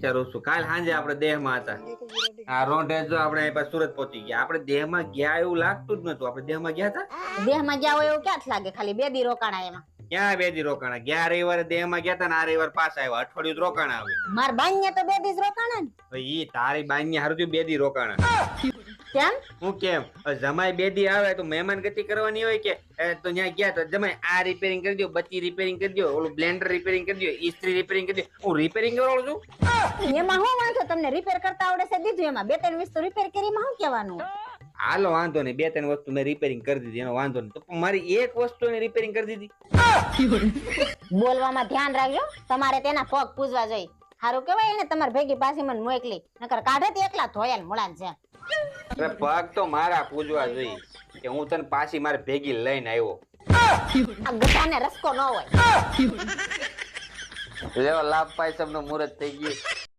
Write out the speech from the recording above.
વિચારું છું કાલ સાંજે આપણે દેહમાં હતા આ રોંઢે જો આપણે અહીં પાછા સુરત પહોંચી ગયા આપણે દેહમાં ગયા એવું લાગતું જ નતું આપણે દેહમાં ગયા હતા દેહમાં ગયા હોય એવું ક્યાં જ લાગે, ખાલી 2 દી રોકાણા એમાં. ક્યાં 2 દી રોકાણા ગયા રવિવારે દેહમાં ગયા હતા ને આ રવિવાર પાછા આવ્યા અઠવાડિયું જ રોકાણા આવે માર બાઈને તો 2 દી જ રોકાણા ને. ઈ તારી બાઈ હારું 2 દી રોકાણા કેમ? હું કેમ જમાઈ 2 દી આવે તો મહેમાન ગતિ કરવાની હોય કે તો ત્યાં ગયા તો જમાઈ આ રિપેરિંગ કરી દો, બત્તી રિપેરિંગ કરી દો, ઓલું બ્લેન્ડર રિપેરિંગ કરી દો, ઇસ્ત્રી રિપેરિંગ કરી દો. હું રિપેરિંગ કરાવું છું એમાં હું વાંધો, તમને રિપેર કરતા આવડે છે દીધું, એમાં 2-3 વસ્તુ રિપેર કરી એમાં શું કહેવાનું? હાલો વાંધો નહીં 2-3 વસ્તુ મેં રિપેરિંગ કરી દીધી એનો વાંધો નહીં તો મારી એક વસ્તુ ને રિપેરિંગ કરી દીધી બોલવામાં ધ્યાન રાખજો, તમારે તેના પગ પૂજવા જોઈએ. સારું કેવાય એને તમારે ભેગી પાછી મને મોકલી, નકર કાઢે તે એકલા ધોયા મુળાન છે. અરે પગ તો મારા પૂજવા જોઈએ કે હું તને પાછી મારે ભેગી લઈને આવ્યો આ ગધાને રસકો ન હોય. લેવા લાભ પાય સબનું મુહૂર્ત થઈ ગયું